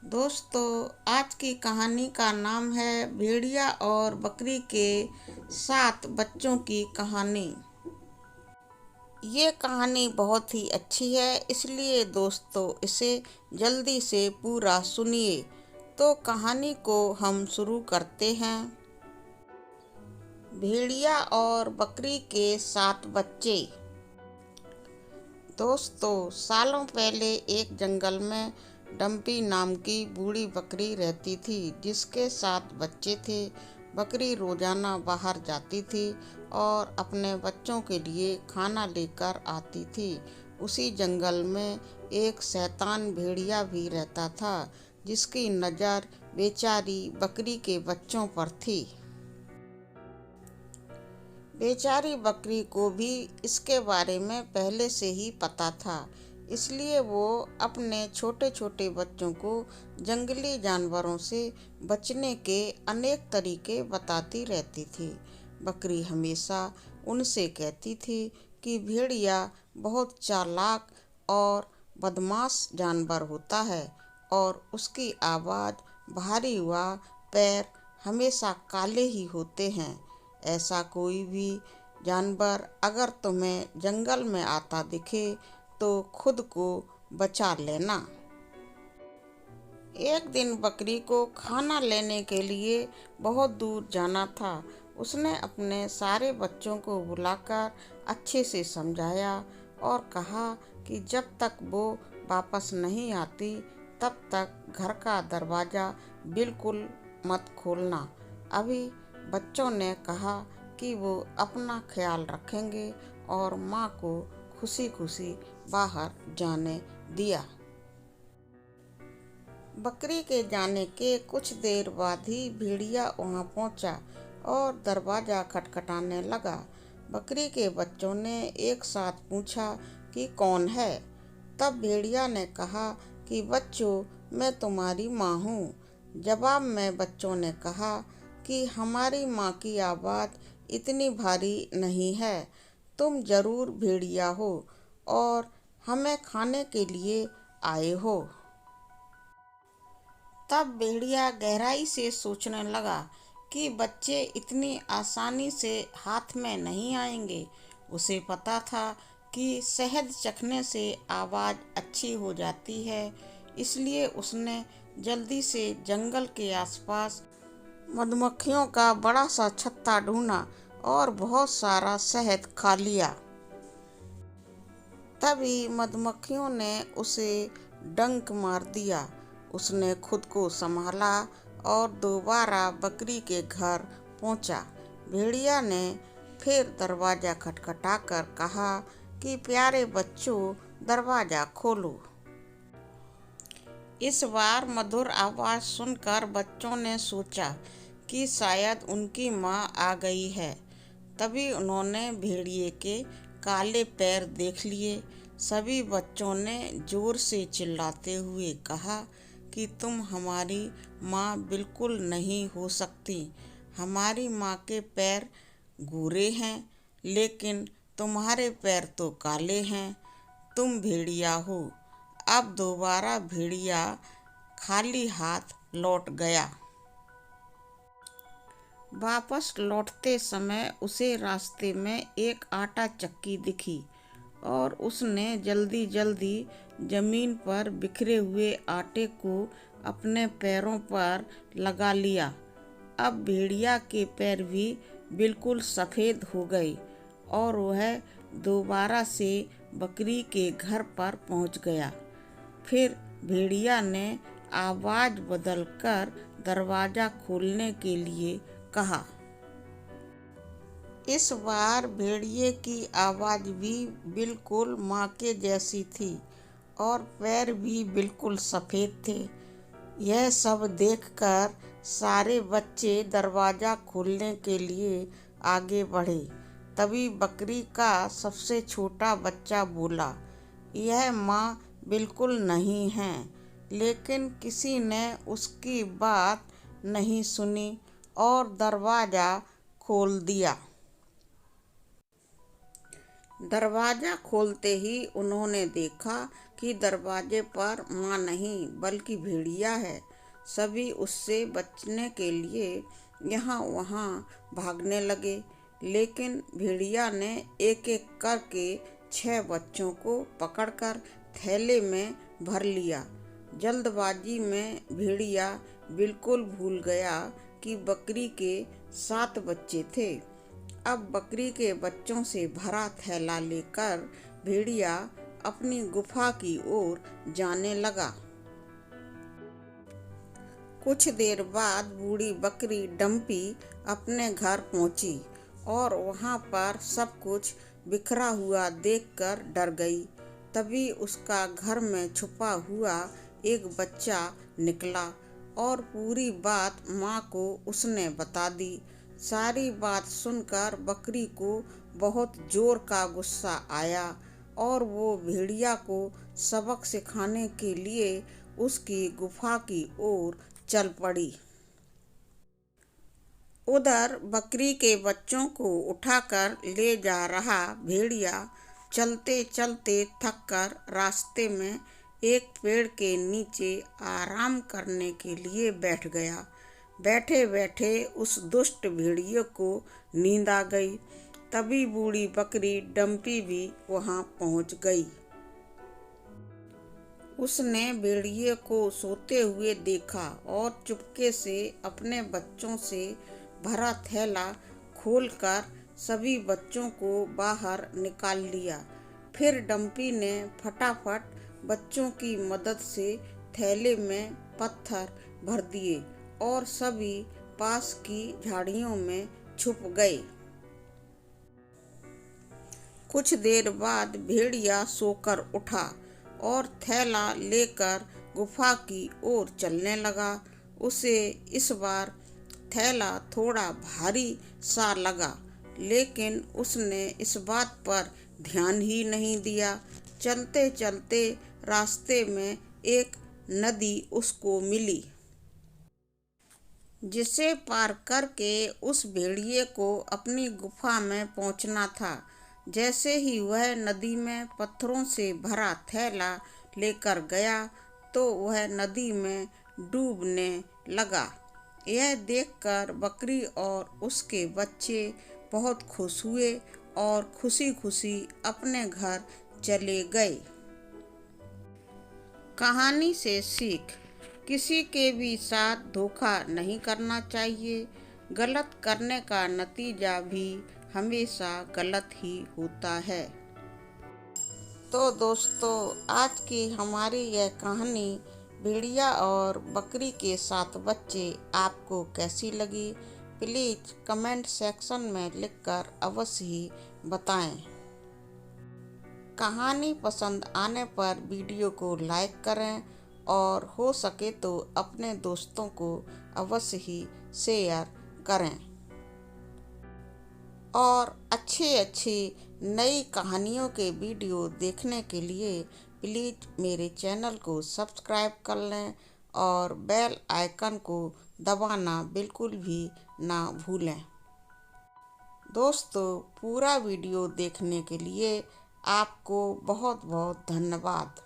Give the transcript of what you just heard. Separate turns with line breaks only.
दोस्तों, आज की कहानी का नाम है भेड़िया और बकरी के 7 बच्चों की कहानी। ये कहानी बहुत ही अच्छी है, इसलिए दोस्तों इसे जल्दी से पूरा सुनिए। तो कहानी को हम शुरू करते हैं। भेड़िया और बकरी के 7 बच्चे। दोस्तों, सालों पहले एक जंगल में डम्पी नाम की बूढ़ी बकरी रहती थी, जिसके 7 बच्चे थे। बकरी रोजाना बाहर जाती थी और अपने बच्चों के लिए खाना लेकर आती थी। उसी जंगल में एक शैतान भेड़िया भी रहता था, जिसकी नज़र बेचारी बकरी के बच्चों पर थी। बेचारी बकरी को भी इसके बारे में पहले से ही पता था, इसलिए वो अपने छोटे छोटे बच्चों को जंगली जानवरों से बचने के अनेक तरीके बताती रहती थी। बकरी हमेशा उनसे कहती थी कि भेड़िया बहुत चालाक और बदमाश जानवर होता है और उसकी आवाज़ भारी व पैर हमेशा काले ही होते हैं। ऐसा कोई भी जानवर अगर तुम्हें जंगल में आता दिखे तो खुद को बचा लेना। एक दिन बकरी को खाना लेने के लिए बहुत दूर जाना था। उसने अपने सारे बच्चों को बुलाकर अच्छे से समझाया और कहा कि जब तक वो वापस नहीं आती तब तक घर का दरवाज़ा बिल्कुल मत खोलना। अभी बच्चों ने कहा कि वो अपना ख्याल रखेंगे और माँ को खुशी खुशी बाहर जाने दिया। बकरी के जाने के कुछ देर बाद ही भेड़िया वहाँ पहुँचा और दरवाज़ा खटखटाने लगा। बकरी के बच्चों ने एक साथ पूछा कि कौन है। तब भेड़िया ने कहा कि बच्चों, मैं तुम्हारी माँ हूँ। जवाब में बच्चों ने कहा कि हमारी माँ की आवाज़ इतनी भारी नहीं है। तुम जरूर भेड़िया हो और हमें खाने के लिए आए हो। तब भेड़िया गहराई से सोचने लगा कि बच्चे इतनी आसानी से हाथ में नहीं आएंगे। उसे पता था कि शहद चखने से आवाज़ अच्छी हो जाती है, इसलिए उसने जल्दी से जंगल के आसपास मधुमक्खियों का बड़ा सा छत्ता ढूंढा और बहुत सारा शहद खा लिया। तभी मधुमक्खियों ने उसे डंक मार दिया। उसने खुद को संभाला और दोबारा बकरी के घर पहुंचा। भेड़िया ने फिर दरवाज़ा खटखटाकर कहा कि प्यारे बच्चों, दरवाज़ा खोलो। इस बार मधुर आवाज़ सुनकर बच्चों ने सोचा कि शायद उनकी माँ आ गई है। तभी उन्होंने भेड़िए के काले पैर देख लिए। सभी बच्चों ने जोर से चिल्लाते हुए कहा कि तुम हमारी माँ बिल्कुल नहीं हो सकती। हमारी माँ के पैर गोरे हैं, लेकिन तुम्हारे पैर तो काले हैं। तुम भेड़िया हो। अब दोबारा भेड़िया खाली हाथ लौट गया। वापस लौटते समय उसे रास्ते में एक आटा चक्की दिखी और उसने जल्दी जल्दी जमीन पर बिखरे हुए आटे को अपने पैरों पर लगा लिया। अब भेड़िया के पैर भी बिल्कुल सफ़ेद हो गए और वह दोबारा से बकरी के घर पर पहुंच गया। फिर भेड़िया ने आवाज़ बदलकर दरवाज़ा खोलने के लिए कहा। इस बार भेड़िए की आवाज़ भी बिल्कुल माँ के जैसी थी और पैर भी बिल्कुल सफ़ेद थे। यह सब देखकर सारे बच्चे दरवाज़ा खोलने के लिए आगे बढ़े। तभी बकरी का सबसे छोटा बच्चा बोला, यह माँ बिल्कुल नहीं है। लेकिन किसी ने उसकी बात नहीं सुनी और दरवाज़ा खोल दिया। दरवाज़ा खोलते ही उन्होंने देखा कि दरवाजे पर माँ नहीं बल्कि भेड़िया है। सभी उससे बचने के लिए यहाँ वहाँ भागने लगे, लेकिन भेड़िया ने एक एक करके 6 बच्चों को पकड़कर थैले में भर लिया। जल्दबाजी में भेड़िया बिल्कुल भूल गया कि बकरी के 7 बच्चे थे। अब बकरी के बच्चों से भरा थैला लेकर भेड़िया अपनी गुफा की ओर जाने लगा। कुछ देर बाद बूढ़ी बकरी डम्पी अपने घर पहुंची और वहां पर सब कुछ बिखरा हुआ देखकर डर गई। तभी उसका घर में छुपा हुआ एक बच्चा निकला और पूरी बात माँ को उसने बता दी। सारी बात सुनकर बकरी को बहुत जोर का गुस्सा आया और वो भेड़िया को सबक सिखाने के लिए उसकी गुफा की ओर चल पड़ी। उधर बकरी के बच्चों को उठाकर ले जा रहा भेड़िया चलते चलते थककर रास्ते में एक पेड़ के नीचे आराम करने के लिए बैठ गया। बैठे बैठे उस दुष्ट भेड़िए को नींद आ गई। तभी बूढ़ी बकरी डम्पी भी वहां पहुंच गई। उसने भेड़िए को सोते हुए देखा और चुपके से अपने बच्चों से भरा थैला खोलकर सभी बच्चों को बाहर निकाल लिया। फिर डम्पी ने फटाफट बच्चों की मदद से थैले में पत्थर भर दिए और सभी पास की झाड़ियों में छुप गए। कुछ देर बाद भेड़िया सोकर उठा और थैला लेकर गुफा की ओर चलने लगा। उसे इस बार थैला थोड़ा भारी सा लगा, लेकिन उसने इस बात पर ध्यान ही नहीं दिया। चलते चलते रास्ते में एक नदी उसको मिली, जिसे पार करके उस भेड़िए को अपनी गुफा में पहुंचना था। जैसे ही वह नदी में पत्थरों से भरा थैला लेकर गया तो वह नदी में डूबने लगा। यह देखकर बकरी और उसके बच्चे बहुत खुश हुए और खुशी खुशी अपने घर चले गए। कहानी से सीख: किसी के भी साथ धोखा नहीं करना चाहिए। गलत करने का नतीजा भी हमेशा गलत ही होता है। तो दोस्तों, आज की हमारी यह कहानी भेड़िया और बकरी के 7 बच्चे आपको कैसी लगी? प्लीज़ कमेंट सेक्शन में लिखकर अवश्य ही बताएं। कहानी पसंद आने पर वीडियो को लाइक करें और हो सके तो अपने दोस्तों को अवश्य ही शेयर करें। और अच्छी नई कहानियों के वीडियो देखने के लिए प्लीज़ मेरे चैनल को सब्सक्राइब कर लें और बेल आइकन को दबाना बिल्कुल भी ना भूलें। दोस्तों, पूरा वीडियो देखने के लिए आपको बहुत बहुत धन्यवाद।